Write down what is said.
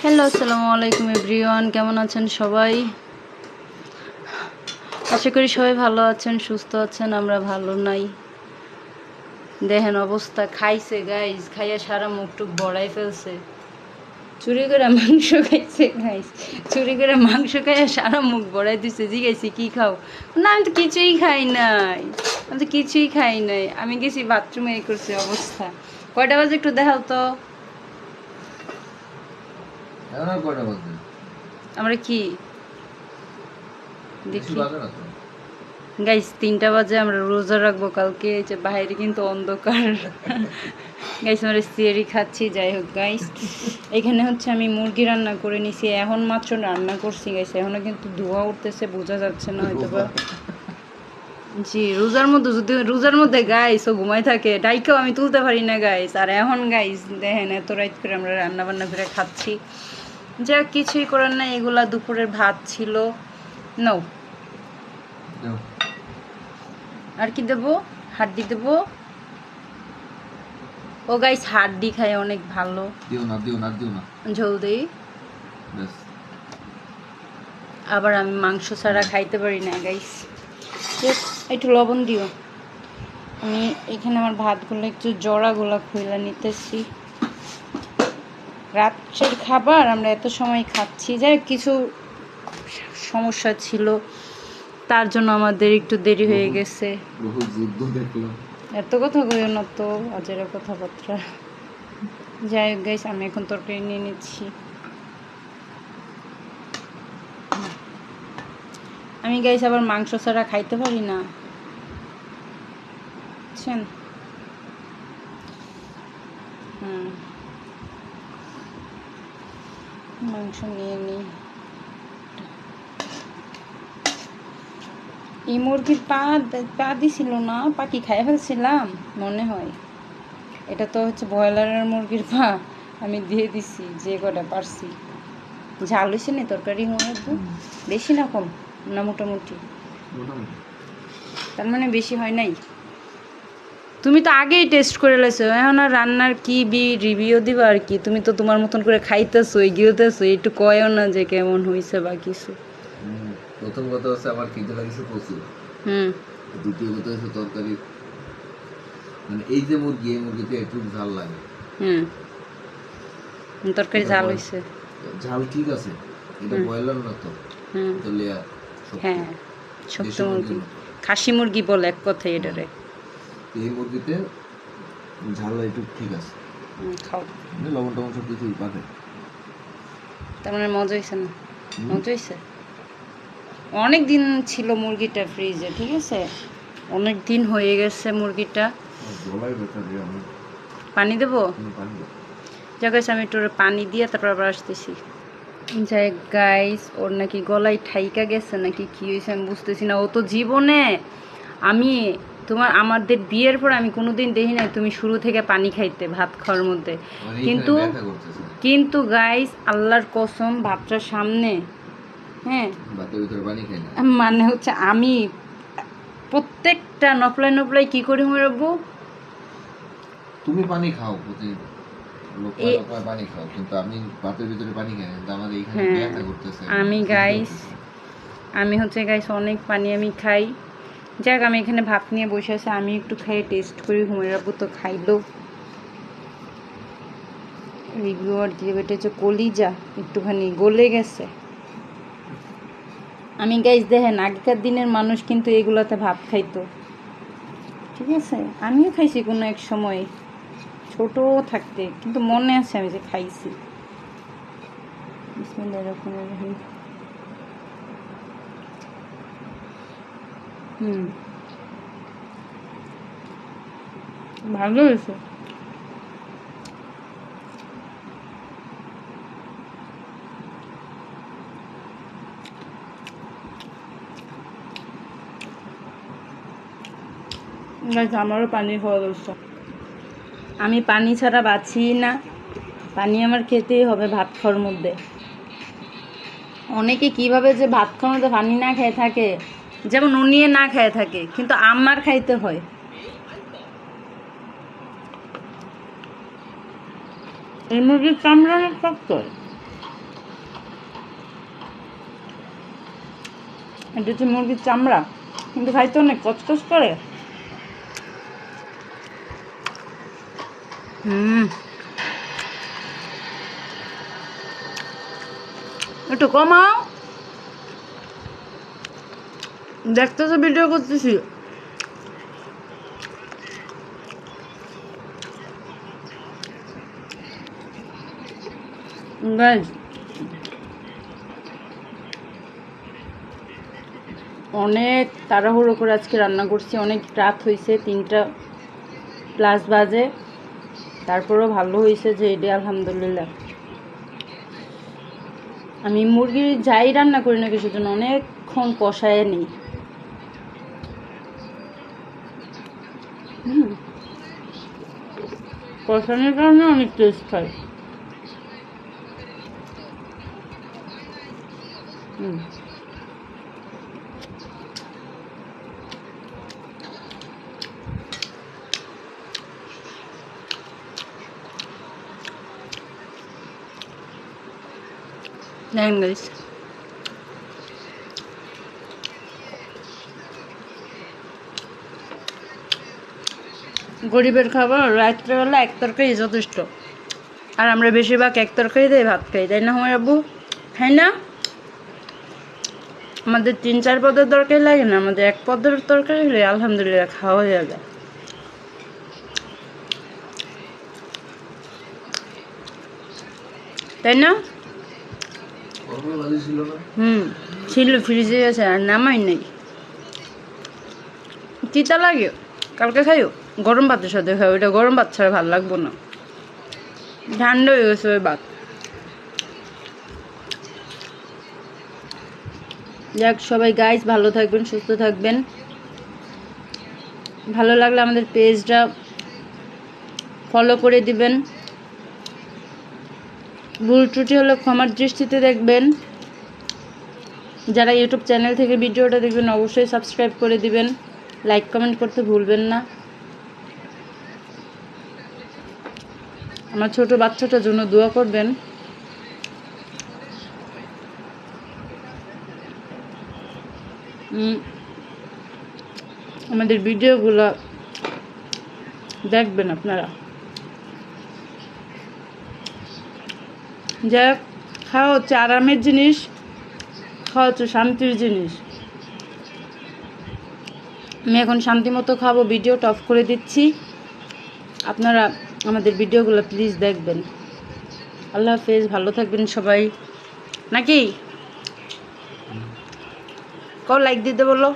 Hello, আসসালামু আলাইকুম everyone. কেমন আছেন সবাই? আশা করি সবাই ভালো আছেন, সুস্থ আছেন। আমরা ভালো নাই, দেখেন অবস্থা। খাইছে গাইস, খাইয়া সারা মুখটুক বড়াই ফেলছে। চুরি করে মাংস খাইছে গাইস, চুরি করে মাংস খাইয়া সারা মুখ বড়াই দিছে। জিজ্ঞাসি কি খাও? না, আমি তো কিছুই খাই নাই, আমি তো কিছুই খাই নাই। আমি গেছি বাথরুমে, এই করছে অবস্থা। কয়টা বাজে একটু দেখাও তো। আমরা কি দেখি গাইস, 3টা বাজে। আমরা রোজা রাখবো কালকে। যে বাইরে কিন্তু অন্ধকার। গাইস আমরা সিয়ারি খাচ্ছি। যাই হোক গাইস, এখানে হচ্ছে আমি মুরগি রান্না করে নিছি। এখন মাত্র রান্না করছি গাইস, এখনো কিন্তু ধোঁয়া উঠতেছে, বোঝা যাচ্ছে না হয়তো বা। জি, রোজার মধ্যে গাইস ও ঘুমাই থাকে, ডাইকেও আমি তুলতে পারি না গাইস। আর এখন গাইস দেখেন এত রাত করে আমরা রান্না বান্না করে খাচ্ছি। যা কিছুই করার নাই, এগুলা দুপুরের ভাত ছিল। নাও, আর কি দেবো? হাড্ডি দেবো। ও গাইস, হাড্ডি খায় অনেক ভালো। ঝোল দিই। আবার আমি মাংস ছাড়া খাইতে পারি না গাইস। একটু লবণ দিও। আমি এখানে আমার ভাতগুলো একটু জড়াগুলো খুলে নিতেছি। রাত্রের খাবার আমরা এত সময় খাচ্ছি, যাই কিছু সমস্যা ছিল, তার জন্য আমাদের একটু দেরি হয়ে গেছে। এত কথা কইও না তো, আজের কথাবার্তা। যাই হোক গাইস, আমি এখন তরকারি নিয়ে নিচ্ছি। আমি গাইস আবার মাংস ছাড়া খাইতে পারি না, বুঝছেন? মাংস নিয়ে নিই। এই মুরগির পা দিছিল না, পাখি খাই ফেলছিলাম মনে হয়। এটা তো হচ্ছে ব্রয়লারের মুরগির পা, আমি দিয়ে দিছি যে কটা পারছি। ঝাল হয়েছে না তরকারি? বেশি না কম না? মোটামুটি। তার মানে বেশি হয় নাই। তুমি তো আগেই টেস্ট করে লেছো, এখন আর রান্নার কি রিভিউ দিবা আর কি? তুমি তো তোমার মতন করে খাইতেছো, এগিয়েতেছো, একটু কয়ও না যে কেমন হয়েছে বা কিছু। প্রথম কথা হচ্ছে আমার খিদে লাগিছে প্রচুর। দ্বিতীয় কথা হচ্ছে তরকারি, মানে এই যে মুরগি, এই মুরগিতে একটু ঝাল লাগে। তরকারি ঝাল হয়েছে। ঝাল ঠিক আছে, এটা ব্রয়লার না তো। হ্যাঁ, শক্ত মুরগি, খাসি মুরগি বলে এক কথায় এটারে। এই মুরগিতে ঝাল একটু ঠিক আছে। খাও, লবণ টবণ সব কিছুই পাবে। তার মানে মজা হয়েছে না? মজা হয়েছে। অনেক দিন ছিল মুরগিটা ফ্রিজে, ঠিক আছে? অনেক দিন হয়ে গেছে মুরগিটা। পানি দেবো? যাক গাইস, আমি একটু পানি দিয়ে তারপর আবার আসতেছি। যাই গাইস, ওর নাকি গলায় ঠাইকা গেছে নাকি কি হয়েছে আমি বুঝতেছি না। ও তো জীবনে, আমি আমাদের বিয়ের পর আমি কোনোদিন দেখি নাই তুমি শুরু থেকে পানি খাইতে ভাত খাওয়ার মধ্যে। কিন্তু গাইস আল্লাহর কসম, ভাতটার সামনে, হ্যাঁ, মানে হচ্ছে আমি প্রত্যেকটা নফলাই কি করি মরাবো। তুমি পানি খাও, পানি খাও, কিন্তু আমি ভাতের ভিতরে পানি খাই, কিন্তু আমার এইখানে ব্যথা করতেছে। আমি হচ্ছে গাইস অনেক পানি আমি খাই। যাক, আমি এখানে ভাত নিয়ে বসে আছি, আমি একটু খাইয়ে টেস্ট করি। হুমেরাবু তো খাইলো। রিভিউয়ার দিয়ে বেটেছে কলিজা, একটুখানি গলে গেছে। আমি গাইস দেখেন, আগেকার দিনের মানুষ কিন্তু এগুলোতে ভাত খাইতো, ঠিক আছে? আমিও খাইছি কোনো এক সময় ছোট থাকতে, কিন্তু মনে আছে আমি যে খাইছি। বিসমিল্লাহির রহমানির রহিম। ভালো হয়েছে। আমারও পানি খাওয়া দরকার। আমি পানি ছাড়া বাঁচি না, পানি আমার খেতেই হবে ভাত খাওয়ার মধ্যে। অনেকে কিভাবে যে ভাত খাওয়ার মধ্যে পানি না খেয়ে থাকে, যেমন উনিয়ে না খেয়ে থাকে, কিন্তু আমার খাইতে হয়। এই মুরগির চামড়া শক্ত। এটা হচ্ছে মুরগির চামড়া, কিন্তু খাইতে অনেক কচকচ করে। একটু কমাও, দেখতেছো ভিডিও করতেছি। গাইস অনেক তাড়াহুড়ো করে আজকে রান্না করছি, অনেক রাত হয়েছে, 3টা+ বাজে, তারপরেও ভালো হয়েছে যে এটা আলহামদুলিল্লাহ। আমি মুরগির যাই রান্না করি না কিছুর জন্য অনেকক্ষণ কষায় নিই। কষানোর কারণে অনেক টেস্ট হয়। দেখেন গাইস, গরিবের খাবার রাত্রেবেলা এক তরকারি যথেষ্ট, আর আমরা বেশিরভাগ এক তরকারি দিয়ে ভাত খাই, তাই না আমার আব্বু? হ্যাঁ না, আমাদের 3-4 পদের তরকারি লাগে না, আমাদের এক পদের তরকারি হলে আলহামদুলিল্লাহ খাওয়া যাবে। তাই না? ছিল ফ্রিজে আছে, আর নামাই নেই। তিতা লাগে, কালকে খাইও, গরম ভাতের সাথে খাই, ওইটা গরম ভাত ছাড়া ভালো লাগবো না, ঠান্ডা হয়ে গেছে ওই ভাত। যাক, সবাই গাইস ভালো থাকবেন, সুস্থ থাকবেন। ভালো লাগলে আমাদের পেজটা ফলো করে দিবেন, ভুল ত্রুটি হলে ক্ষমার দৃষ্টিতে দেখবেন। যারা ইউটিউব চ্যানেল থেকে ভিডিওটা দেখবেন অবশ্যই সাবস্ক্রাইব করে দিবেন, লাইক কমেন্ট করতে ভুলবেন না। আমার ছোট বাচ্চাটার জন্য দোয়া করবেন। আমাদের ভিডিওগুলো দেখবেন আপনারা। যাক, খাওয়া হচ্ছে আরামের জিনিস, খাওয়া হচ্ছে শান্তির জিনিস। আমি এখন শান্তি মতো খাবো, ভিডিওটা অফ করে দিচ্ছি। আপনারা আমাদের ভিডিওগুলো প্লিজ দেখবেন। আল্লাহ হাফেজ, ভালো থাকবেন সবাই। নাকি লাইক দিতে বলো।